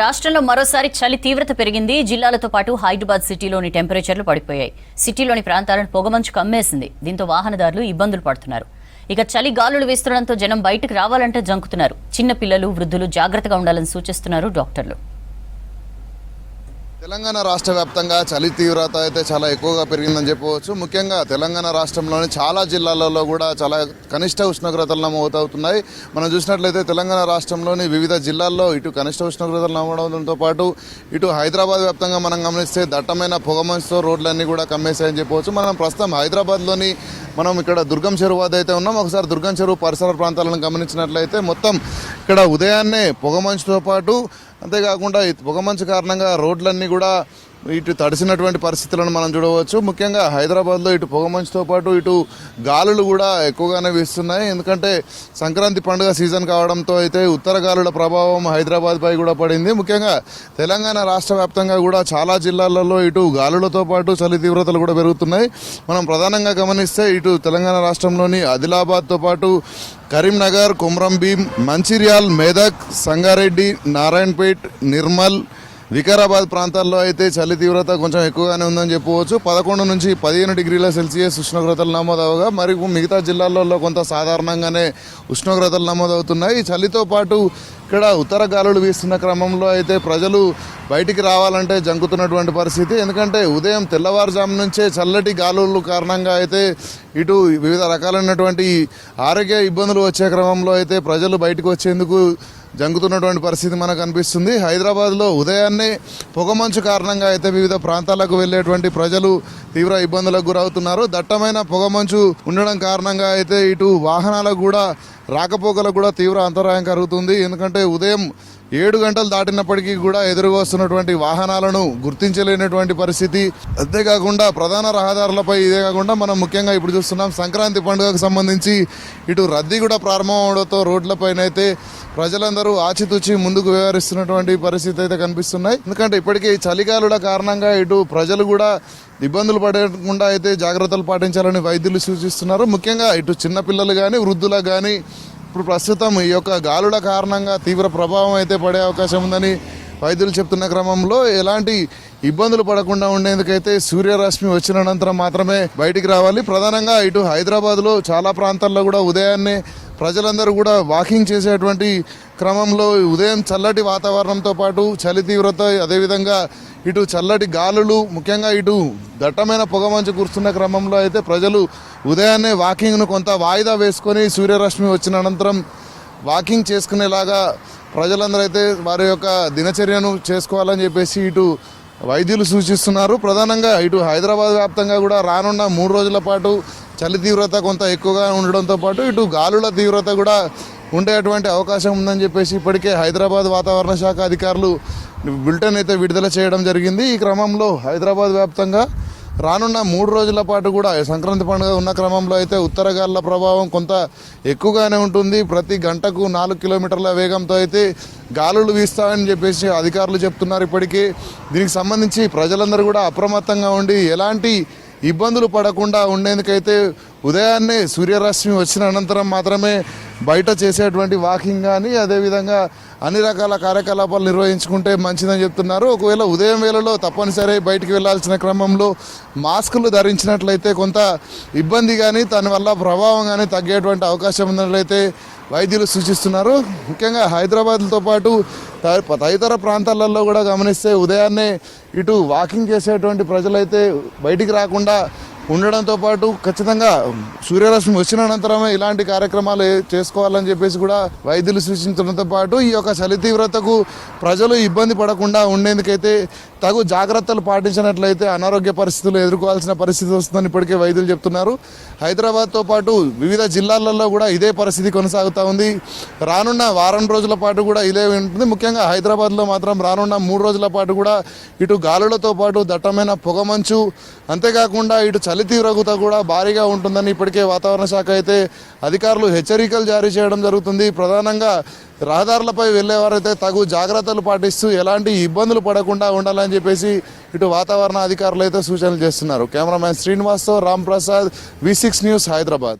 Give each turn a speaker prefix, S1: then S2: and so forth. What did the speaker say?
S1: రాష్ట్రంలో మరోసారి చలి తీవ్రత పెరిగింది. జిల్లాలతో పాటు హైదరాబాద్ సిటీలోని టెంపరేచర్లు పడిపోయాయి. సిటీలోని ప్రాంతాలను పొగమంచు కమ్మేసింది. దీంతో వాహనదారులు ఇబ్బందులు పడుతున్నారు. ఇక చలి గాలులు వీస్తుండడంతో జనం బయటకు రావాలంటే జంకుతున్నారు. చిన్న పిల్లలు, వృద్ధులు జాగ్రత్తగా ఉండాలని సూచిస్తున్నారు డాక్టర్లు.
S2: తెలంగాణ రాష్ట్ర వ్యాప్తంగా చలి తీవ్రత అయితే చాలా ఎక్కువగా పెరిగిందని చెప్పవచ్చు. ముఖ్యంగా తెలంగాణ రాష్ట్రంలోని చాలా జిల్లాలలో కూడా చాలా కనిష్ట ఉష్ణోగ్రతలు నమోదవుతున్నాయి. మనం చూసినట్లయితే తెలంగాణ రాష్ట్రంలోని వివిధ జిల్లాల్లో ఇటు కనిష్ట ఉష్ణోగ్రతలు నమోదవడంతో పాటు ఇటు హైదరాబాద్ వ్యాప్తంగా మనం గమనిస్తే దట్టమైన పొగమంచుతో రోడ్లన్నీ కూడా కమ్మేశాయని చెప్పవచ్చు. మనం ప్రస్తుతం హైదరాబాద్లోని మనం ఇక్కడ దుర్గం చెరువు వద్ద అయితే ఉన్నాం. ఒకసారి దుర్గం చెరువు పరిసర ప్రాంతాలను గమనించినట్లయితే మొత్తం ఇక్కడ ఉదయాన్నే పొగమంచుతో పాటు అంతేకాకుండా ఈ పొగమంచు కారణంగా రోడ్లన్నీ కూడా ఇటు తడిసినటువంటి పరిస్థితులను మనం చూడవచ్చు. ముఖ్యంగా హైదరాబాద్లో ఇటు పొగమంచుతో పాటు ఇటు గాలులు కూడా ఎక్కువగానే వీస్తున్నాయి. ఎందుకంటే సంక్రాంతి పండుగ సీజన్ కావడంతో అయితే ఉత్తర గాలుల ప్రభావం హైదరాబాద్పై కూడా పడింది. ముఖ్యంగా తెలంగాణ రాష్ట్ర వ్యాప్తంగా కూడా చాలా జిల్లాలలో ఇటు గాలులతో పాటు చలి తీవ్రతలు కూడా పెరుగుతున్నాయి. మనం ప్రధానంగా గమనిస్తే ఇటు తెలంగాణ రాష్ట్రంలోని ఆదిలాబాద్తో పాటు కరీంనగర్, కొమ్రంభీం, మంచిర్యాల్, మెదక్, సంగారెడ్డి, నారాయణపేట్, నిర్మల్, వికారాబాద్ ప్రాంతాల్లో అయితే చలి తీవ్రత కొంచెం ఎక్కువగానే ఉందని చెప్పవచ్చు. 11 నుంచి 15 డిగ్రీల సెల్సియస్ ఉష్ణోగ్రతలు నమోదవగా మరి మిగతా జిల్లాలలో కొంత సాధారణంగానే ఉష్ణోగ్రతలు నమోదవుతున్నాయి. చలితో పాటు ఇక్కడ ఉత్తర గాలులు వీస్తున్న క్రమంలో అయితే ప్రజలు బయటికి రావాలంటే జంకుతున్నటువంటి పరిస్థితి. ఎందుకంటే ఉదయం తెల్లవారుజాము నుంచే చల్లటి గాలుల కారణంగా అయితే ఇటు వివిధ రకాలైనటువంటి ఆరోగ్య ఇబ్బందులు వచ్చే క్రమంలో అయితే ప్రజలు బయటకు వచ్చేందుకు జంకుతున్నటువంటి పరిస్థితి మనకు అనిపిస్తుంది. హైదరాబాద్లో ఉదయాన్నే పొగమంచు కారణంగా అయితే వివిధ ప్రాంతాలకు వెళ్ళేటువంటి ప్రజలు తీవ్ర ఇబ్బందులకు గురవుతున్నారు. దట్టమైన పొగమంచు ఉండడం కారణంగా అయితే ఇటు వాహనాలకు కూడా రాకపోకలకు కూడా తీవ్ర అంతరాయం కలుగుతుంది. ఎందుకంటే ఉదయం 7 గంటలు దాటినప్పటికీ కూడా ఎదురుగా వస్తున్నటువంటి వాహనాలను గుర్తించలేనటువంటి పరిస్థితి. అంతేకాకుండా ప్రధాన రహదారులపై ఇదే కాకుండా మనం ముఖ్యంగా ఇప్పుడు చూస్తున్నాం సంక్రాంతి పండుగకు సంబంధించి ఇటు రద్దీ కూడా ప్రారంభం అవడంతో రోడ్లపైన అయితే ప్రజలందరూ ఆచితూచి ముందుకు వ్యవహరిస్తున్నటువంటి పరిస్థితి అయితే కనిపిస్తున్నాయి. ఎందుకంటే ఇప్పటికీ చలిగాలుల కారణంగా ఇటు ప్రజలు కూడా ఇబ్బందులు పడకుండా అయితే జాగ్రత్తలు పాటించాలని వైద్యులు సూచిస్తున్నారు. ముఖ్యంగా ఇటు చిన్నపిల్లలు కానీ వృద్ధులకు కానీ ఇప్పుడు ప్రస్తుతం ఈ యొక్క గాలుల కారణంగా తీవ్ర ప్రభావం అయితే పడే అవకాశం ఉందని వైద్యులు చెప్తున్న క్రమంలో ఎలాంటి ఇబ్బందులు పడకుండా ఉండేందుకైతే సూర్యరశ్మి వచ్చిన అనంతరం మాత్రమే బయటికి రావాలి. ప్రధానంగా ఇటు హైదరాబాద్లో చాలా ప్రాంతాల్లో కూడా ఉదయాన్నే ప్రజలందరూ కూడా వాకింగ్ చేసేటువంటి క్రమంలో ఉదయం చల్లటి వాతావరణంతో పాటు చలి తీవ్రత, అదేవిధంగా ఇటు చల్లటి గాలులు, ముఖ్యంగా ఇటు దట్టమైన పొగమంచు కురుస్తున్న క్రమంలో అయితే ప్రజలు ఉదయాన్నే వాకింగ్ను కొంత వాయిదా వేసుకొని సూర్యరశ్మి వచ్చిన అనంతరం వాకింగ్ చేసుకునేలాగా ప్రజలందరూ అయితే వారి యొక్క దినచర్యను చేసుకోవాలని చెప్పేసి ఇటు వైద్యులు సూచిస్తున్నారు. ప్రధానంగా ఇటు హైదరాబాద్ వ్యాప్తంగా కూడా రానున్న 3 రోజుల పాటు చలి తీవ్రత కొంత ఎక్కువగా ఉండడంతో పాటు ఇటు గాలుల తీవ్రత కూడా ఉండేటువంటి అవకాశం ఉందని చెప్పేసి ఇప్పటికే హైదరాబాద్ వాతావరణ శాఖ అధికారులు బులెటిన్ అయితే విడుదల చేయడం జరిగింది. ఈ క్రమంలో హైదరాబాద్ వ్యాప్తంగా రానున్న 3 రోజుల పాటు కూడా సంక్రాంతి పండుగ ఉన్న క్రమంలో అయితే ఉత్తర గాలుల ప్రభావం కొంత ఎక్కువగానే ఉంటుంది. ప్రతి గంటకు 4 కిలోమీటర్ల వేగంతో అయితే గాలులు వీస్తాయని చెప్పేసి అధికారులు చెప్తున్నారు. ఇప్పటికీ దీనికి సంబంధించి ప్రజలందరూ కూడా అప్రమత్తంగా ఉండి ఎలాంటి ఇబ్బందులు పడకుండా ఉండేందుకైతే ఉదయాన్నే సూర్యరశ్మి వచ్చిన అనంతరం మాత్రమే బయట చేసేటువంటి వాకింగ్ కానీ అదేవిధంగా అన్ని రకాల కార్యకలాపాలు నిర్వహించుకుంటే మంచిదని చెప్తున్నారు. ఒకవేళ ఉదయం వేళలో తప్పనిసరి బయటికి వెళ్లాల్సిన క్రమంలో మాస్కులు ధరించినట్లయితే కొంత ఇబ్బంది కానీ దానివల్ల ప్రభావం కానీ తగ్గేటువంటి అవకాశం ఉన్నట్లయితే వైద్యులు సూచిస్తున్నారు. ముఖ్యంగా హైదరాబాద్తో పాటు తదితర ప్రాంతాలలో కూడా గమనిస్తే ఉదయాన్నే ఇటు వాకింగ్ చేసేటువంటి ప్రజలైతే బయటికి రాకుండా ఉండడంతో పాటు ఖచ్చితంగా సూర్యరశ్మి వచ్చిన అనంతరమే ఇలాంటి కార్యక్రమాలు చేసుకోవాలని చెప్పేసి కూడా వైద్యులు సూచించడంతో పాటు ఈ యొక్క చలి తీవ్రతకు ప్రజలు ఇబ్బంది పడకుండా ఉండేందుకైతే తగు జాగ్రత్తలు పాటించినట్లయితే అనారోగ్య పరిస్థితులు ఎదుర్కోవాల్సిన పరిస్థితి వస్తుందని ఇప్పటికే వైద్యులు చెప్తున్నారు. హైదరాబాద్తో పాటు వివిధ జిల్లాలలో కూడా ఇదే పరిస్థితి కొనసాగుతూ ఉంది. రానున్న వారం రోజుల పాటు కూడా ఇదే ఉంటుంది. ముఖ్యంగా హైదరాబాద్లో మాత్రం రానున్న 3 రోజుల పాటు కూడా ఇటు గాలులతో పాటు దట్టమైన పొగమంచు, అంతేకాకుండా ఇటు చలి తీవ్రత కూడా భారీగా ఉంటుందని ఇప్పటికే వాతావరణ శాఖ అయితే అధికారులు హెచ్చరికలు జారీ చేయడం జరుగుతుంది. ప్రధానంగా రహదారులపై వెళ్లేవారైతే తగు జాగ్రత్తలు పాటిస్తూ ఎలాంటి ఇబ్బందులు పడకుండా ఉండాలని చెప్పేసి ఇటు వాతావరణ అధికారులు అయితే సూచనలు చేస్తున్నారు. కెమెరామ్యాన్ శ్రీనివాస్తో రామ్ ప్రసాద్, V6 న్యూస్, హైదరాబాద్.